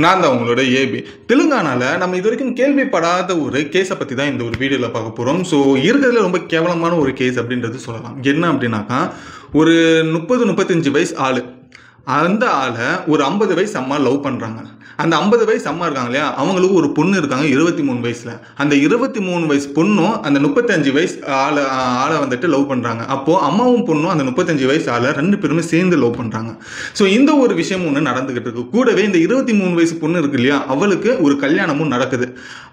நான் தான் உங்களோட ஏபி. தெலுங்கானால நம்ம இது வரைக்கும் கேள்விப்படாத ஒரு கேஸை பற்றி தான் இந்த ஒரு வீடியோவில் பார்க்க போகிறோம். ஸோ இருக்கிறதுல ரொம்ப கேவலமான ஒரு கேஸ் அப்படின்றது சொல்லலாம். என்ன அப்படின்னாக்கா, ஒரு 30-35 வயசு ஆள், அந்த ஆளை ஒரு 50 வயசு அம்மா லவ் பண்ணுறாங்க. அந்த 50 வயசு அம்மா இருக்காங்க இல்லையா, அவங்களுக்கு ஒரு பொண்ணு இருக்காங்க 23 வயசில். அந்த 23 வயசு பொண்ணும் அந்த 35 வயசு ஆளை வந்துட்டு லவ் பண்ணுறாங்க. அப்போது அம்மாவும் பொண்ணும் அந்த 35 வயசு ஆளை 2 பேருமே சேர்ந்து லவ் பண்ணுறாங்க. ஸோ இந்த ஒரு விஷயம் ஒன்று நடந்துக்கிட்டு இருக்கு. கூடவே இந்த 23 வயசு பொண்ணு இருக்கு இல்லையா, அவளுக்கு ஒரு கல்யாணமும் நடக்குது.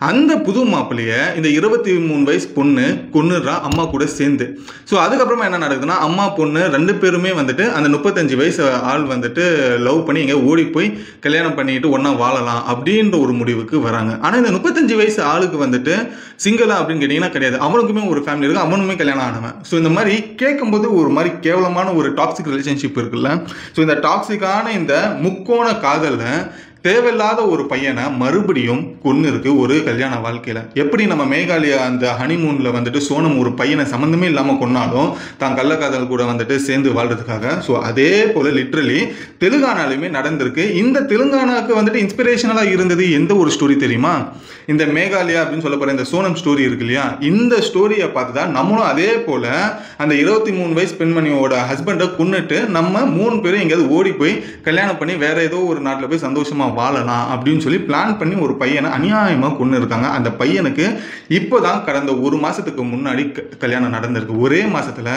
அந்த புது மாப்பிள்ளைய இந்த 23 வயசு பொண்ணு கொன்னுடுறா அம்மா கூட சேர்ந்து. ஸோ அதுக்கப்புறமா என்ன நடக்குதுன்னா, அம்மா பொண்ணு 2 பேருமே வந்துட்டு அந்த 35 வயசு ஆள் வந்துட்டு லவ் பண்ணி இங்கே ஓடி போய் கல்யாணம் பண்ணிட்டு ஒன்றா வாழலாம் அப்படின்ற ஒரு முடிவுக்கு வராங்க. ஆனால் இந்த 35 வயசு ஆளுக்கு வந்துட்டு சிங்கிளா அப்படின்னு கேட்டிங்கன்னா கிடையாது. அவனுக்குமே ஒரு ஃபேமிலி இருக்குது, அவனுமே கல்யாணம் ஆனவன். ஸோ இந்த மாதிரி கேட்கும்போது ஒரு மாதிரி கேவலமான ஒரு டாக்ஸிக் ரிலேஷன்ஷிப் இருக்குல்ல. ஸோ இந்த டாக்ஸிக்கான இந்த முக்கோண காதலில் தேவையில்லாத ஒரு பையனை மறுபடியும் கொன்று இருக்கு ஒரு கல்யாண வாழ்க்கையில். எப்படி நம்ம மேகாலயா அந்த ஹனிமூனில் வந்துட்டு சோனம் ஒரு பையனை சம்மந்தமே இல்லாமல் கொன்னாலும் தான் கள்ளக்காதல் கூட வந்துட்டு சேர்ந்து வாழ்றதுக்காக, ஸோ அதே போல் லிட்ரலி தெலுங்கானாலுமே நடந்திருக்கு. இந்த தெலுங்கானாவுக்கு வந்துட்டு இன்ஸ்பிரேஷனலாக இருந்தது எந்த ஒரு ஸ்டோரி தெரியுமா? இந்த மேகாலயா அப்படின்னு சொல்லப்படுற இந்த சோனம் ஸ்டோரி இருக்கு இல்லையா, இந்த ஸ்டோரியை பார்த்து தான் நம்மளும் அதே போல் அந்த 23 வயசு பெண்மணியோட ஹஸ்பண்டை கொன்னுட்டு நம்ம 3 பேரும் எங்கேயாவது ஓடி போய் கல்யாணம் பண்ணி வேற ஏதோ ஒரு நாட்டில் போய் சந்தோஷமாக வாழலாம் அப்படின்னு சொல்லி பிளான் பண்ணி ஒரு பையனை அநியாயமாக கொண்டு இருக்காங்க. அந்த பையனுக்கு இப்போதான் கடந்த 1 மாசத்துக்கு முன்னாடி கல்யாணம் நடந்திருக்கு. ஒரே மாசத்துல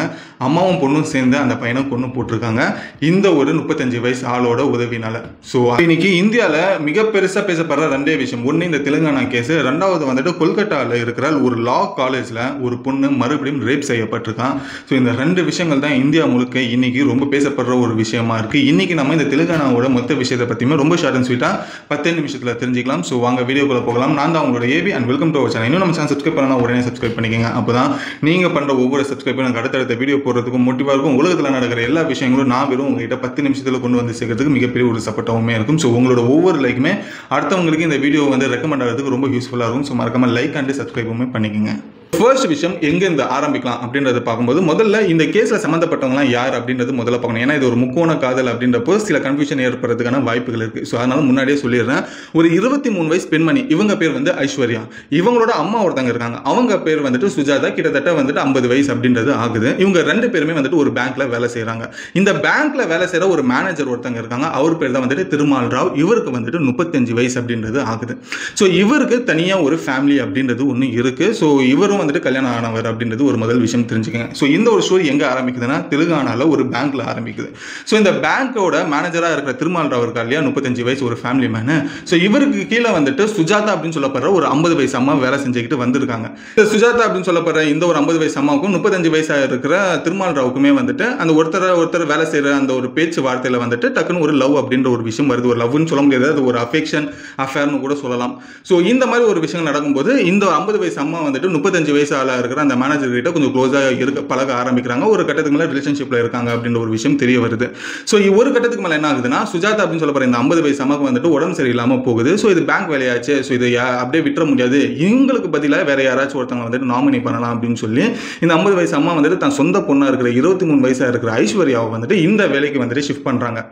அம்மாவும் பொண்ணும் சேர்ந்து அந்த பையனை கொண்டு போட்டிருக்காங்க இந்த ஒரு 35 வயசு ஆளோட உதவினால. ஸோ இன்னைக்கு இந்தியாவில் மிக பெருசாக பேசப்படுற 2 விஷயம். ஒன்று இந்த தெலுங்கானா கேஸ், 2வது வந்துட்டு கொல்கட்டாவில் இருக்கிற ஒரு லா காலேஜில் ஒரு பொண்ணு மறுபடியும் ரேப் செய்யப்பட்டிருக்கான். ஸோ இந்த 2 விஷயங்கள் தான் இந்தியா முழுக்க இன்னைக்கு ரொம்ப பேசப்படுற ஒரு விஷயமா இருக்கு. இன்னைக்கு நம்ம இந்த தெலுங்கானாவோட மொத்த விஷயத்தை பற்றியுமே ரொம்ப ஷார்ட் அண்ட் ஸ்வீட்டா 10 நிமிஷத்தில் தெரிஞ்சுக்கலாம். ஸோ வாங்க வீடியோக்குள்ள போகலாம். நான் தான் உங்களோட AB and welcome to our channel. இன்னும் நம்ம சேனல் சப்ஸ்கிரைப் பண்ணலாம், உடனே சப்ஸ்கிரைப் பண்ணிக்கோங்க. அப்போ தான் நீங்கள் பண்ணுற ஒவ்வொரு சப்ஸ்கிரைபும் எனக்கு அடுத்தடுத்த வீடியோ போடுறதுக்கும் மோட்டிவாக இருக்கும். உலகத்தில் நடக்கிற எல்லா விஷயங்களும் நான் வெறும் உங்ககிட்ட 10 நிமிஷத்தில் கொண்டு வந்து சேர்க்கறதுக்கு மிகப்பெரிய ஒரு சப்போர்ட்டாகவுமே இருக்கும். ஸோ உங்களோட ஒவ்வொரு லைக்குமே அடுத்தவங்களுக்கு இந்த வீடியோ வந்து ரெக்கமெண்ட் ஆகிறதுக்கு ரொம்ப யூஸ்ஃபுல்லாக இருக்கும். ஸோ மறக்காம லைக் அண்ட் சப்ஸ்கிரைபுமே பண்ணிக்கோங்க. ஃபர்ஸ்ட் விஷயம் எங்கேருந்து ஆரம்பிக்கலாம் அப்படின்றத பார்க்கும்போது முதல்ல இந்த கேஸில் சம்மந்தப்பட்டவங்களாம் யார் அப்படின்றது முதல்ல பார்க்கணும். ஏன்னா இது ஒரு முக்கோண காதல் அப்படின்றப்போ சில கன்ஃபியூஷன் ஏற்படுறதுக்கான வாய்ப்புகள் இருக்குது. ஸோ அதனால முன்னாடியே சொல்லிடுறேன். ஒரு 23 வயசு பெண்மணி, இவங்க பேர் வந்து ஐஸ்வர்யா. இவங்களோட அம்மா ஒருத்தங்க இருக்காங்க, அவங்க பேர் வந்துட்டு சுஜாதா. கிட்டத்தட்ட வந்துட்டு 50 வயசு அப்படின்றது ஆகுது. இவங்க 2 பேருமே வந்துட்டு ஒரு பேங்க்ல வேலை செய்கிறாங்க. இந்த பேங்க்ல வேலை செய்கிற ஒரு மேனேஜர் ஒருத்தங்க இருக்காங்க, அவர் பேர் தான் வந்துட்டு திருமால் ராவ். இவருக்கு வந்துட்டு 35 வயசு அப்படின்றது ஆகுது. ஸோ இவருக்கு தனியாக ஒரு ஃபேமிலி அப்படின்றது ஒன்று இருக்குது. ஸோ இவரும் வந்துட்டு கல்யாணம் ஆனவர் அப்படின்றது ஒரு முதல் விஷயம் தெரிஞ்சுக்கங்க. ஸோ இந்த ஒரு ஸ்டோரி எங்கே ஆரம்பிக்குதுன்னா, தெலுங்கானால ஒரு பேங்க்ல ஆரம்பிக்குது. ஸோ இந்த பேங்கோட மேனேஜராக இருக்கிற திருமால் ராவ் இருக்கா இல்லையா, 35 வயசு ஒரு ஃபேமிலி மேனு. ஸோ இவருக்கு கீழே வந்துட்டு சுஜாதா அப்படின்னு சொல்லப்படுற ஒரு 50 வயசு அம்மா வேலை செஞ்சுக்கிட்டு வந்திருக்காங்க. இந்த சுஜாதா அப்படின்னு சொல்லப்படுற இந்த ஒரு 50 வயசு அம்மாவுக்கும் 35 வயசாக இருக்கிற திருமால் ராவுக்குமே வந்துட்டு அந்த ஒருத்தர் வேலை செய்கிற அந்த ஒரு பேச்சு வார்த்தையில் வந்துட்டு டக்குன்னு ஒரு லவ் அப்படின்ற ஒரு விஷயம் வருது. ஒரு லவ்னு சொல்ல முடியாது, அது ஒரு அஃபெக்ஷன் அஃபேர்னு கூட சொல்லலாம். ஸோ இந்த மாதிரி ஒரு விஷயம் நடக்கும்போது இந்த 50 வயசு அம்மா வந்துட்டு 35 வயசு ஆளாக இருக்கிற அந்த மேனேஜர் கிட்ட கொஞ்சம் க்ளோஸாக பழக ஆரம்பிக்கிறாங்க. ஒரு கட்டத்துக்கு மேலே ரிலேஷன்ஷிப்பில் இருக்காங்க அப்படின்ற ஒரு விஷயம் தெரிய வருது. ஸோ ஒரு கட்டத்துக்கு மேலே என்ன ஆகுதுன்னா, சுஜாதா அப்படின்னு சொல்லப்படுற இந்த 50 வயசு அம்மாவுக்கு வந்துட்டு உடம்பு சரியில்லாமல் போகுது. ஸோ இது பேங்க் வேலையாச்சு, ஸோ இது அப்படியே விட்டுற முடியாது, இவங்களுக்கு பதிலாக வேற யாராச்சும் ஒருத்தவங்க வந்துட்டு நாமினி பண்ணலாம் அப்படின்னு சொல்லி இந்த 50 வயசு அம்மா வந்துட்டு தான் சொந்த பொண்ணாக இருக்கிற 23 வயசாக இருக்கிற ஐஸ்வர்யாவை வந்துட்டு இந்த வேலைக்கு வந்துட்டு ஷிஃப்ட் பண்ணுறாங்க.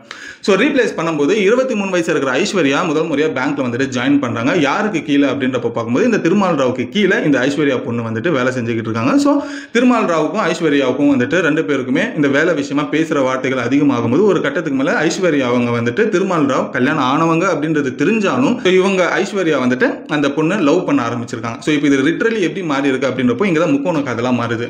ஸோ ரீப்ளேஸ் பண்ணும்போது 23 வயசு இருக்கிற ஐஸ்வர்யா முதல் முறையாக பேங்க்ல வந்துட்டு ஜாயின் பண்ணுறாங்க. யாருக்கு கீழே அப்படின்றப்ப பார்க்கும்போது இந்த திருமால் ராவுக்கு கீழே இந்த ஐஸ்வர்யா பொண்ணு வந்துட்டு வேலை செஞ்சுக்கிட்டு இருக்காங்க. ஸோ திருமால் ராவுக்கும் ஐஸ்வர்யாவுக்கும் வந்துட்டு 2 பேருக்குமே இந்த வேலை விஷயமா பேசுகிற வார்த்தைகள் அதிகமாகும் போது ஒரு கட்டத்துக்கு மேலே ஐஸ்வர்யா அவங்க வந்துட்டு திருமால் ராவ் கல்யாணம் ஆனவங்க அப்படின்றது தெரிஞ்சாலும் இவங்க ஐஸ்வர்யா வந்துட்டு அந்த பொண்ணு லவ் பண்ண ஆரம்பிச்சிருக்காங்க. ஸோ இப்போ இது லிட்ரலி எப்படி மாறி இருக்கு அப்படின்றப்போ இங்கே தான் முக்கோண காதலாக மாறுது.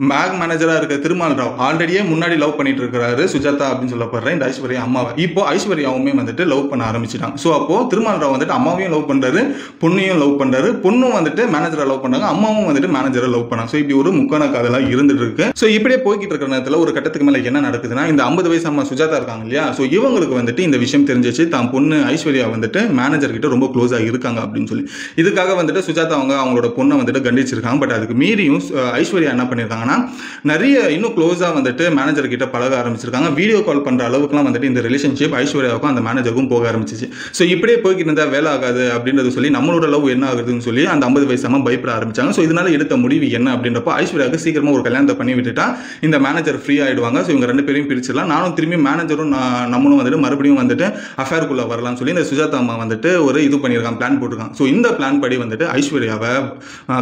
பேங்க் மேனேஜராக இருக்க திருமால் ராவ் ஆல்ரெடியே முன்னாடி லவ் பண்ணிட்டு இருக்கிறாரு சுஜாதா அப்படின்னு சொல்லப்படுற இந்த ஐஸ்வர்யா அம்மாவை. இப்போ ஐஸ்வர்யாவுமே வந்துட்டு லவ் பண்ண ஆரம்பிச்சிட்டாங்க. ஸோ அப்போ திருமால் ராவ் வந்துட்டு அம்மாவையும் லவ் பண்ணுறாரு, பொண்ணையும் லவ் பண்ணுறாரு, பொண்ணும் வந்துட்டு மேனேஜரை லவ் பண்ணாங்க, அம்மாவும் வந்துட்டு மேனேஜரை லவ் பண்ணாங்க. ஸோ இப்படி ஒரு முக்கோண காதலாக இருந்துட்டு இருக்கு. ஸோ இப்படியே போய்கிட்டு இருக்கிற நேரத்தில் ஒரு கட்டத்துக்கு மேலே என்ன நடக்குதுன்னா, இந்த 50 வயசு அம்மா சுஜாதா இருக்காங்க இல்லையா, ஸோ இவங்களுக்கு வந்துட்டு இந்த விஷயம் தெரிஞ்சிச்சு, தான் பொண்ணு ஐஸ்வர்யா வந்துட்டு மேனேஜர் கிட்ட ரொம்ப க்ளோஸாக இருக்காங்க அப்படின்னு சொல்லி. இதுக்காக வந்துட்டு சுஜாதா அவங்களோட பொண்ணை வந்துட்டு கண்டிச்சிருக்காங்க. பட் அதுக்கு மீறியும் ஐஸ்வர்யா என்ன பண்ணியிருக்காங்கன்னா, பண்ணியிருக்காங்கன்னா நிறைய இன்னும் க்ளோஸாக வந்துட்டு மேனேஜர் கிட்ட பழக ஆரம்பிச்சிருக்காங்க. வீடியோ கால் பண்ணுற அளவுக்குலாம் வந்துட்டு இந்த ரிலேஷன்ஷிப் ஐஸ்வர்யாவுக்கும் அந்த மேனேஜருக்கும் போக ஆரம்பிச்சிச்சு. ஸோ இப்படியே போய்கிட்டு இருந்தால் வேலை ஆகாது அப்படின்றது சொல்லி நம்மளோட லவ் என்ன ஆகுதுன்னு சொல்லி அந்த 50 வயசு அம்மா பயப்பட ஆரம்பிச்சாங்க. ஸோ இதனால எடுத்த முடிவு என்ன அப்படின்றப்போ ஐஸ்வர்யாவுக்கு சீக்கிரமாக ஒரு கல்யாணத்தை பண்ணி விட்டுட்டா இந்த மேனேஜர் ஃப்ரீ ஆகிடுவாங்க. ஸோ இவங்க 2 பேரையும் பிரிச்சிடலாம். நானும் திரும்பி மேனேஜரும் நம்மளும் வந்துட்டு மறுபடியும் வந்துட்டு அஃபேருக்குள்ளே வரலாம்னு சொல்லி இந்த சுஜாதா அம்மா வந்துட்டு ஒரு இது பண்ணியிருக்காங்க, பிளான் போட்டிருக்காங்க. ஸோ இந்த பிளான் படி வந்துட்டு ஐஸ்வர்யாவை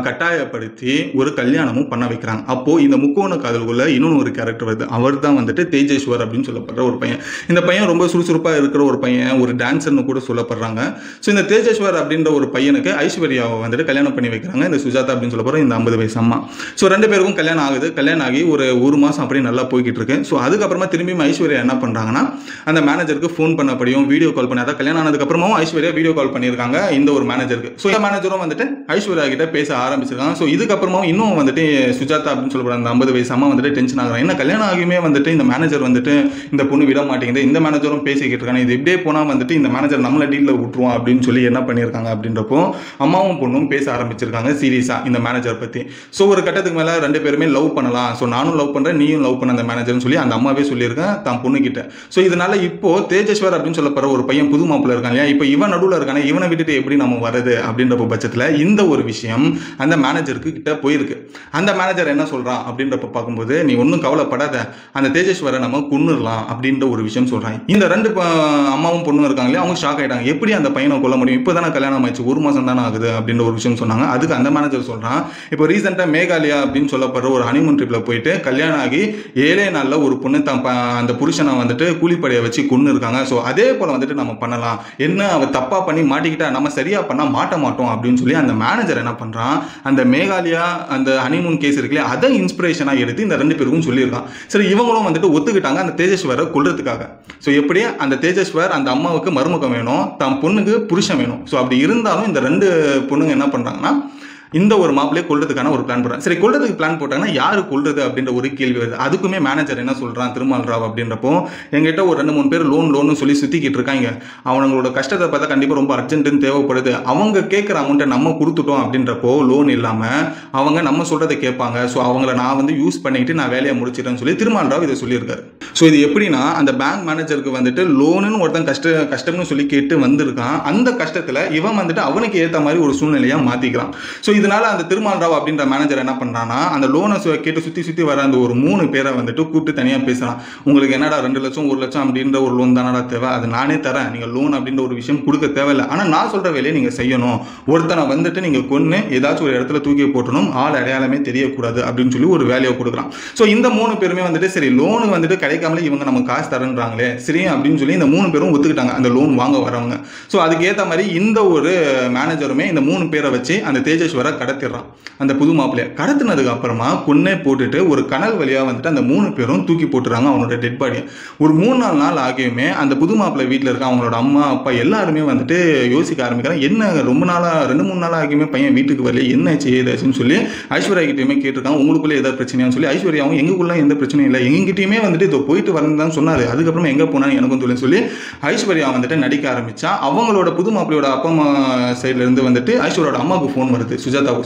கட்டாயப்படுத்தி ஒரு கல்யாணமும் பண்ண வைக்கிறாங்க. அப்போது இந்த முக்கோண காதலுக்குள்ள இன்னொன்று ஒரு கேரக்டர் வருது. அவர் தான் வந்துட்டு தேஜேஸ்வர் அப்படின்னு சொல்லப்படுற ஒரு பையன். இந்த பையன் ரொம்ப சுறுசுறுப்பாக இருக்கிற ஒரு பையன், ஒரு டான்ஸர்னு கூட சொல்லப்படுறாங்க. ஸோ இந்த தேஜேஸ்வர் அப்படின்ற ஒரு பையனுக்கு ஐஸ்வர்யாவை வந்துட்டு கல்யாணம் பண்ணி வைக்கிறாங்க இந்த சுஜாதா அப்படின்னு சொல்ல போகிற இந்த 50 வயசு அம்மா. ஸோ 2 பேருக்கும் கல்யாணம் ஆகுது. கல்யாணம் ஆகி ஒரு மாதம் அப்படியே நல்லா போய்கிட்டு இருக்கு. ஸோ அதுக்கப்புறமா திரும்பியும் ஐஸ்வர்யா என்ன பண்ணுறாங்கன்னா அந்த மேனேஜருக்கு ஃபோன் பண்ணப்படியும் வீடியோ கால் பண்ணி, அதாவது கல்யாணம் ஆனதுக்கப்புறமாவும் ஐஸ்வர்யா வீடியோ கால் பண்ணியிருக்காங்க இந்த ஒரு மேனேஜருக்கு. ஸோ இந்த மேனேஜரும் வந்துட்டு ஐஸ்வர்யா கிட்ட பேச ஆரம்பிச்சிருக்காங்க. ஸோ இதுக்கப்புறமாவும் இன்னும் வந்துட்டு சுஜாதா அப்படின்னு சொல்லப்படுற அந்த 50 வயசு அம்மா வந்துட்டு டென்ஷன் ஆகுறாங்க. என்ன கல்யாணம் ஆகியுமே வந்துட்டு இந்த மேனேஜர் வந்துட்டு இந்த பொண்ணு விட மாட்டேங்குது, இந்த மேனேஜரும் பேசிக்கிட்டு இருக்காங்க, இது இப்படியே போனால் வந்துட்டு இந்த மேனேஜர் நம்மளை டீலில் விட்டுருவோம் அப்படின்னு சொல்லி என்ன பண்ணியிருக்காங்க அப்படின்றப்போ அம்மாவும் பொண்ணும் பேச ஆரம்பிச்சிருக்காங்க சீரியஸாக இந்த மேனேஜர் பற்றி. ஸோ ஒரு கட்டத்துக்கு மேலே 2 பேருமே லவ் பண்ணலாம், ஸோ நானும் லவ் பண்ணுறேன், நீயும் லவ் பண்ண அந்த மேனேஜர்னு சொல்லி அந்த அம்மாவே சொல்லியிருக்கேன் தான் பொண்ணுக்கிட்ட. ஸோ இதனால இப்போ தேஜேஸ்வர் அப்படின்னு சொல்லப்படுற ஒரு பையன் புது மாப்பிள்ள இருக்காங்க இல்லையா, இப்போ இவன் நடுவில் இருக்கானே, இவனை விட்டுட்டு எப்படி நம்ம வருது அப்படின்ற பட்சத்தில் இந்த ஒரு விஷயம் அந்த மேனேஜருக்கு கிட்ட போயிருக்கு. அந்த மேனேஜர் என்ன சொல்கிறான் அப்படின்றப்ப பார்க்கும்போது, நீ ஒன்றும் கவலைப்படாத, அந்த தேஜேஸ்வரை நம்ம கொன்னுடலாம் அப்படின்ற ஒரு விஷயம் சொல்கிறாங்க. இந்த 2 அம்மாவும் பொண்ணும் இருக்காங்க இல்லையா, அவங்க ஷாக் ஆகிட்டாங்க. எப்படி அந்த பையனை கொல்ல முடியும், இப்போ தானே கல்யாணம் ஆயிடுச்சு, 1 மாதம் தானே ஆகுது அப்படின்ற ஒரு விஷயம் சொன்னாங்க. அதுக்கு அந்த மேனேஜர் சொல்கிறான், இப்போ ரீசெண்டாக மேகாலயா அப்படின்னு சொல்லப்படுற ஒரு ஹனிமூன் ட்ரிப்பில் போயிட்டு கல்யாணம் ஆகி 7 நாளில் ஒரு பொண்ணு அந்த புருஷனை வந்துட்டு கூலிப்படையை வச்சு கொன்று இருக்காங்க. ஸோ அதே போல் வந்துட்டு நம்ம பண்ணலாம், என்ன அவ தப்பாக பண்ணி மாட்டிக்கிட்டா நம்ம சரியாக பண்ணால் மாட்ட மாட்டோம் அப்படின்னு சொல்லி அந்த மேனேஜர் என்ன பண்ணுறான், அந்த மேகாலயா அந்த ஹனிமூன் கேஸ் இருக்குல்ல, அதை இன்ஸ்பிரேஷனாக எடுத்து இந்த 2 பேருக்கும் சொல்லியிருக்கான். சரி, இவங்களும் வந்துட்டு ஒத்துக்கிட்டாங்க அந்த தேஜேஸ்வரை கொல்றதுக்காக. ஸோ எப்படி அந்த தேஜேஸ்வர் அந்த அம்மாவுக்கு மருமகம் வேணும், தம் பொண்ணுக்கு புருஷன் வேணும். ஸோ அப்படி இருந்தாலும் இந்த 2 பொண்ணுங்க என்ன பண்ணுறாங்கன்னா இந்த ஒரு மாப்பிள்ளையை கொல்றதுக்கான ஒரு பிளான் போடுறாங்க. சரி, கொல்றதுக்கு பிளான் போட்டாங்கன்னா யாரு கொல்றது அப்படின்ற ஒரு கேள்வி வருது. அதுக்குமே மேனேஜர் என்ன சொல்றான், திருமால் ராவ் அப்படின்றப்போ, எங்கிட்ட ஒரு 2-3 பேர் லோன் சொல்லி சுத்திக்கிட்டு இருக்காங்க, அவங்களோட கஷ்டத்தை பார்த்தா கண்டிப்பாக ரொம்ப அர்ஜென்ட்டுன்னு தேவைப்படுது, அவங்க கேட்குற அமௌண்ட்டை நம்ம கொடுத்துட்டோம் அப்படின்றப்போ லோன் இல்லாமல் அவங்க நம்ம சொல்றதை கேட்பாங்க, ஸோ அவங்கள நான் வந்து யூஸ் பண்ணிக்கிட்டு நான் வேலையை முடிச்சிட்டேன்னு சொல்லி திருமால் ராவ் இதை சொல்லியிருக்காரு. ஸோ இது எப்படின்னா, அந்த பேங்க் மேனேஜருக்கு வந்துட்டு லோனுன்னு ஒருத்தன் கஷ்டம்னு சொல்லி கேட்டு வந்திருக்கான், அந்த கஷ்டத்தில் இவன் வந்துட்டு அவனுக்கு ஏற்ற மாதிரி ஒரு சூழ்நிலையாக மாற்றிக்கிறான். ஸோ இதனால அந்த திருமால் ராவ் அப்படின்ற மேனேஜர் என்ன பண்ணுறான்னா, அந்த லோனை கேட்டு சுற்றி வர அந்த ஒரு 3 பேரை வந்துட்டு கூப்பிட்டு தனியாக பேசுகிறான். உங்களுக்கு என்னடா 2 லட்சம் 1 லட்சம் அப்படின்ற ஒரு லோன் தானடா தேவை, அது நானே தரேன், நீங்கள் லோன் அப்படின்ற ஒரு விஷயம் கொடுக்க தேவையில்லை, ஆனால் நான் சொல்கிற வேலையை நீங்கள் செய்யணும், ஒருத்தனை வந்துட்டு நீங்கள் கொன்று ஏதாச்சும் ஒரு இடத்துல தூக்கி போட்டணும், ஆள் அடையாளமே தெரியக்கூடாது அப்படின்னு சொல்லி ஒரு வேலையை கொடுக்குறான். ஸோ இந்த 3 பேருமே வந்துட்டு சரி, லோனு வந்துட்டு கிடைக்காமலே இவங்க நம்ம காசு தரேன்றாங்களே சரி அப்படின்னு சொல்லி இந்த 3 பேரும் ஒத்துக்கிட்டாங்க, அந்த லோன் வாங்க வரவங்க. ஸோ அதுக்கு ஏற்ற மாதிரி இந்த ஒரு மேனேஜருமே இந்த 3 பேரை வச்சு அந்த தேஜேஸ்வரை கடத்திடுறான். அந்த புது மாப்பிள்ளைய கடத்தினதுக்கு அப்புறமா கொன்னே போட்டுட்டு ஒரு கனல் வழியா வந்துட்டு அந்த 3 பேரும் தூக்கி போட்டுறாங்க அவனோட டெட் பாடியை. ஒரு 3-4 நாள் ஆகியுமே அந்த புது மாப்பிள்ளை வீட்டில் இருக்க அவங்களோட அம்மா அப்பா எல்லாருமே வந்துட்டு யோசிக்க ஆரம்பிக்கிறாங்க, என்ன ரொம்ப நாளாக 2-3 நாள் ஆகியுமே பையன் வீட்டுக்கு வரல, என்ன ஏதாச்சுன்னு சொல்லி ஐஸ்வர்யா கிட்டேயுமே கேட்டிருக்காங்க, உங்களுக்குள்ளே ஏதாவது பிரச்சனையான்னு சொல்லி. ஐஸ்வர்யாவும் எங்களுக்குள்ள எந்த பிரச்சனையும் இல்லை, எங்ககிட்டயுமே வந்துட்டு இதோ போயிட்டு வரணும் தான் சொன்னாரு, அதுக்கப்புறமா எங்கே போனான்னு எனக்கும் சொல்லி சொல்லி ஐஸ்வர்யா வந்துட்டு நடிக்க ஆரம்பிச்சா. அவங்களோட புது மாப்பிள்ளையோட அப்பா அம்மா சைட்ல இருந்து வந்துட்டு ஐஸ்வர்யோட அம்மாவுக்கு ஃபோன் வருது,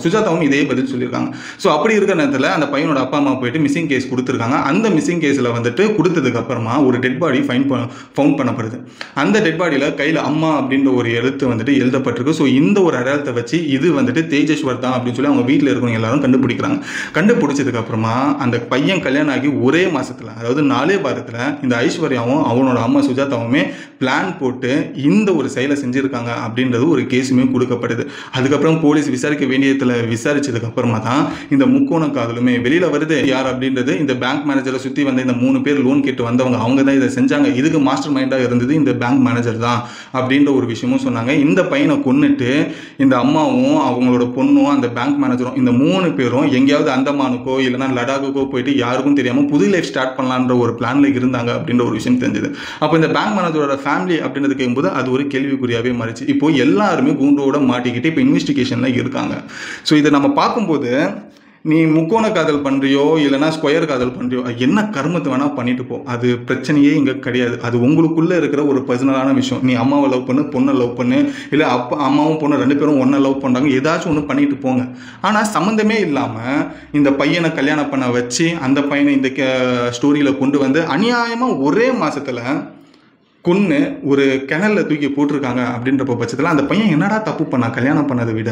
சுஜாதாவும் இதே பதில் சொல்லியிருக்காங்க. ஸோ அப்படி இருக்கிற நேரத்தில் அந்த பையனோட அப்பா அம்மா போயிட்டு மிஸ்ஸிங் கேஸ் கொடுத்துருக்காங்க. அந்த மிஸ்ஸிங் கேஸில் வந்துட்டு கொடுத்ததுக்கு அப்புறமா ஒரு டெட் பாடி ஃபவுண்ட் பண்ணப்படுது. அந்த டெட் பாடியில் கையில் அம்மா அப்படின்ற ஒரு எழுத்து வந்துட்டு எழுதப்பட்டிருக்கு. ஸோ இந்த ஒரு அடையாளத்தை வச்சு இது வந்துட்டு தேஜேஸ்வர் தான் அப்படின்னு சொல்லி அவங்க வீட்டில் இருக்கிறவங்க எல்லாரும் கண்டுபிடிக்கிறாங்க. கண்டுபிடிச்சதுக்கு அப்புறமா அந்த பையன் கல்யாணம் ஆகி ஒரே மாசத்துல, அதாவது 4 வாரத்தில் இந்த ஐஸ்வர்யாவும் அவனோட அம்மா சுஜாதாவுமே பிளான் போட்டு இந்த ஒரு செயலை செஞ்சிருக்காங்க அப்படின்றது ஒரு கேஸுமே கொடுக்கப்படுது. அதுக்கப்புறம் போலீஸ் விசாரிக்க வேண்டியதில் விசாரிச்சதுக்கு அப்புறமா தான் இந்த முக்கோண காதலுமே வெளியில வருது. யார் அப்படின்றது இந்த பேங்க் மேனேஜரை சுற்றி வந்த இந்த 3 பேர் லோன் கேட்டு வந்தவங்க, அவங்க தான் இதை செஞ்சாங்க, இதுக்கு மாஸ்டர் மைண்டாக இருந்தது இந்த பேங்க் மேனேஜர் தான் அப்படின்ற ஒரு விஷயமும் சொன்னாங்க. இந்த பையனை கொன்னுட்டு இந்த அம்மாவும் அவங்களோட பொண்ணும் அந்த பேங்க் மேனேஜரும் இந்த 3 பேரும் எங்கேயாவது அந்தமானுக்கோ இல்லைன்னா லடாக்குக்கோ போயிட்டு யாருக்கும் தெரியாமல் புது லைஃப் ஸ்டார்ட் பண்ணலான்ற ஒரு பிளான்ல இருந்தாங்க அப்படின்ற ஒரு விஷயம் தெரிஞ்சது. அப்போ இந்த பேங்க் மேனேஜரோட ஃபேமிலி அப்படின்றது கேட்கும்போது அது ஒரு கேள்விக்குறியாகவே மாறிச்சு. இப்போ எல்லாருமே கூண்டோட மாட்டிக்கிட்டு இப்போ இன்வெஸ்டிகேஷன்ல இருக்காங்க. ஸோ இதை நம்ம பார்க்கும்போது நீ முக்கோண காதல் பண்ணுறியோ இல்லைனா ஸ்கொயர் காதல் பண்ணுறியோ என்ன கர்மத்தை வேணால் பண்ணிட்டு போ, அது பிரச்சனையே இங்கே கிடையாது. அது உங்களுக்குள்ளே இருக்கிற ஒரு பர்சனலான விஷயம். நீ அம்மாவை லவ் பண்ணு, பொண்ணை லவ் பண்ணு, இல்லை அம்மாவும் பொண்ணு 2 பேரும் ஒன்றை லவ் பண்ணுறாங்க, ஏதாச்சும் ஒன்று பண்ணிட்டு போங்க. ஆனால் சம்மந்தமே இல்லாமல் இந்த பையனை கல்யாணம் பண்ண வச்சு அந்த பையனை இந்த ஸ்டோரியில் கொண்டு வந்து அநியாயமாக ஒரே மாதத்தில் கொன்று ஒரு கிணல்ல தூக்கி போட்டிருக்காங்க. அப்படின்ற பட்சத்தில் அந்த பையன் என்னடா தப்பு பண்ணா கல்யாணம் பண்ணதை விட?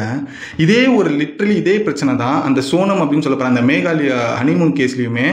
இதே ஒரு லிட்ரலி இதே பிரச்சனை தான் அந்த சோனம் அப்படின்னு சொல்லப்படுற அந்த மேகாலயா ஹனிமூன் கேஸ்லையுமே.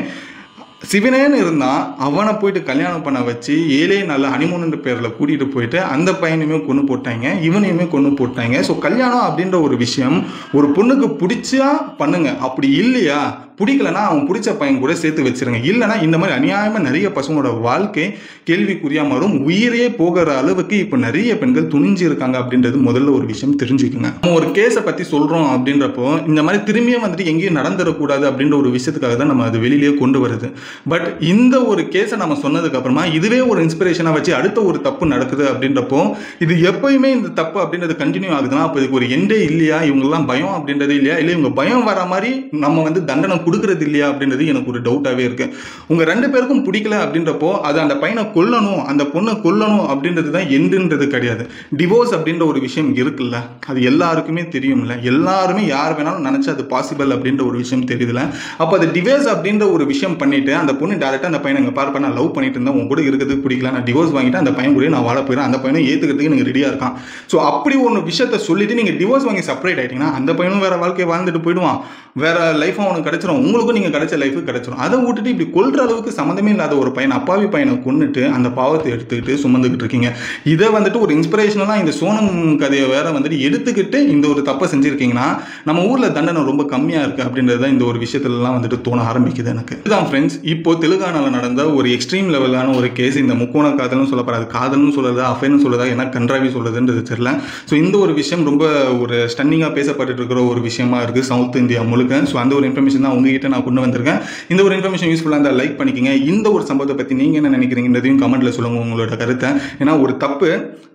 சிவனேன்னு இருந்தால் அவனை போயிட்டு கல்யாணம் பண்ண வச்சு 7 நாள் ஹனிமூன்ன்ற பேரில் கூட்டிகிட்டு போயிட்டு அந்த பையனையுமே கொன்று போட்டாங்க, இவனையுமே கொன்று போட்டாங்க. ஸோ கல்யாணம் அப்படின்ற ஒரு விஷயம் ஒரு பொண்ணுக்கு பிடிச்சா பண்ணுங்க, அப்படி இல்லையா பிடிக்கலன்னா அவன் பிடிச்ச பையன் கூட சேர்த்து வச்சிருங்க. இல்லைனா இந்த மாதிரி அநியாயமாக நிறைய பசங்களோட வாழ்க்கை கேள்விக்குறியா மாறும். உயிரே போகிற அளவுக்கு இப்போ நிறைய பெண்கள் துணிஞ்சு இருக்காங்க அப்படின்றது முதல்ல ஒரு விஷயம் தெரிஞ்சுக்குங்க. நம்ம ஒரு கேஸை பற்றி சொல்கிறோம் அப்படின்றப்போ இந்த மாதிரி திரும்பியும் வந்துட்டு எங்கேயும் நடந்துடக்கூடாது அப்படின்ற ஒரு விஷயத்துக்காக தான் நம்ம அது வெளியிலேயே கொண்டு வருது. பட் இந்த ஒரு கேஸை நம்ம சொன்னதுக்கு அப்புறமா இதுவே ஒரு இன்ஸ்பிரேஷனாக வச்சு அடுத்த ஒரு தப்பு நடக்குது அப்படின்றப்போ இது எப்பயுமே இந்த தப்பு அப்படின்றது கண்டினியூ ஆகுதுன்னா அப்போ இதுக்கு ஒரு எண்டே இல்லையா? இவங்கெல்லாம் பயம் அப்படின்றது இல்லையா? இல்லை இவங்க பயம் வர மாதிரி நம்ம வந்து தண்டனை கொடுக்கறது இல்லையா அப்படின்றது எனக்கு ஒரு டவுட்டாகவே இருக்கு. உங்க 2 பேருக்கும் பிடிக்கல அப்படின்றப்போ அது அந்த பையனை கொல்லணும், அந்த பொண்ணை கொல்லணும் அப்படின்றது தான் எண்டுன்றது கிடையாது. டிவோர்ஸ் அப்படின்ற ஒரு விஷயம் இருக்குல்ல, அது எல்லாருக்குமே தெரியும்ல. எல்லாருமே யார் வேணாலும் நினைச்சா அது பாசிபிள் அப்படின்ற ஒரு விஷயம் தெரியுதுல. அப்போ அது டிவோர்ஸ் அப்படின்ற ஒரு விஷயம் பண்ணிட்டு அந்த பொண்ணு டேரக்டா அந்த பையனை பார்ப்ப நான் லவ் பண்ணிட்டு இருந்தேன், உங்க கூட இருக்கிறதுக்கு பிடிக்கல, நான் டிவோர்ஸ் வாங்கிட்டு அந்த பையன் கூட நான் வாழ போயிடுறேன், அந்த பையனை ஏத்துக்கிறதுக்கு எனக்கு ரெடியா இருக்கான். ஸோ அப்படி ஒரு விஷயத்த சொல்லிட்டு நீங்க டிவோர்ஸ் வாங்கி செப்பரேட் ஆயிட்டீங்கன்னா அந்த பையனும் வேற வாழ்க்கையை வாழ்ந்துட்டு போயிடுவான், வேற லைஃப் அவனுக்கு கிடைச்சிடும், உங்களுக்கும் நீங்க கிடைச்ச லைஃப் கிடைச்சிடும். அதை விட்டுட்டு இப்படி கொல்ற அளவுக்கு சம்மந்தமே இல்லாத ஒரு பையன் அப்பாவி பையனை கொன்னுட்டு அந்த பாவத்தை எடுத்துக்கிட்டு சுமந்துக்கிட்டு இருக்கீங்க. இதை வந்துட்டு ஒரு இன்ஸ்பிரேஷனலா இந்த சோனம் கதையை வேற வந்துட்டு எடுத்துக்கிட்டு இந்த ஒரு தப்பை செஞ்சிருக்கீங்கன்னா நம்ம ஊர்ல தண்டனை ரொம்ப கம்மியா இருக்கு அப்படின்றத இந்த ஒரு விஷயத்துலலாம் வந்துட்டு தோண ஆரம்பிக்குது எனக்கு. இதுதான் ஃப்ரெண்ட்ஸ், இப்போ தெலுங்கானால நடந்த ஒரு எக்ஸ்ட்ரீம் லெவலான ஒரு கேஸ். இந்த முக்கோண காதல்னு சொல்லப்படாது, காதல்னு சொல்லுறதா அஃபேர்னு சொல்லுறதா என்ன கன்றாவி சொல்லுதுன்றது தெரியல. ஸோ இந்த ஒரு விஷயம் ரொம்ப ஒரு ஸ்டன்னிங்காக பேசப்பட்டு இருக்கிற ஒரு விஷயமா இருக்கு சவுத் இந்தியா முழுக்க. ஸோ அந்த ஒரு இன்ஃபர்மேஷன் தான் உங்ககிட்ட நான் கொண்டு வந்திருக்கேன். இந்த ஒரு இன்ஃபர்மேஷன் யூஸ்ஃபுல்லாக இருந்தால் லைக் பண்ணிக்கங்க. இந்த ஒரு சம்பவத்தை பற்றி நீங்கள் என்ன நினைக்கிறீங்கன்றதையும் கமெண்ட்டில் சொல்லுங்கள் உங்களோட கருத்தை. ஏன்னா ஒரு தப்பு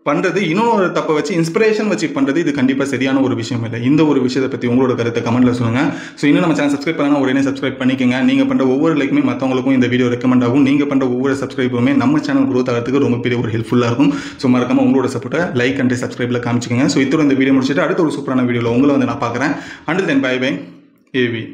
பண்ணுறது இன்னொரு தப்பை வச்சு இன்ஸ்பிரேஷன் வச்சு பண்ணுறது இது கண்டிப்பாக சரியான ஒரு விஷயம் இல்லை. இந்த ஒரு விஷயத்தை பற்றி உங்களோட கருத்தை கமெண்ட்டில் சொல்லுங்கள். ஸோ இன்னும் நம்ம சேனல் சப்ஸ்கிரைப் பண்ணலாம், உடனே சப்ஸ்கிரைப் பண்ணிக்கங்க. நீங்கள் பண்ணுற ஒவ்வொரு லைக்குமே மற்றவங்களுக்கும் இந்த வீடியோ ரெக்கமெண்ட் ஆகும். நீங்கள் பண்ணுற ஒவ்வொரு சப்ஸ்கிரைப்புமே நம்ம சேனல் க்ரோத் ஆகிறதுக்கு ரொம்ப பெரிய ஒரு ஹெல்ப்ஃபுல்லாக இருக்கும். ஸோ மறக்காம உங்களோட சப்போர்ட்டை லைக் அண்ட் சப்ஸ்கிரைபில் காமிச்சிக்கங்க. ஸோ இத்தோட இந்த வீடியோ முடிச்சுட்டு அடுத்த ஒரு சூப்பரான வீடியோவில் உங்களை வந்து நான் பார்க்குறேன். Until then bye bye AV.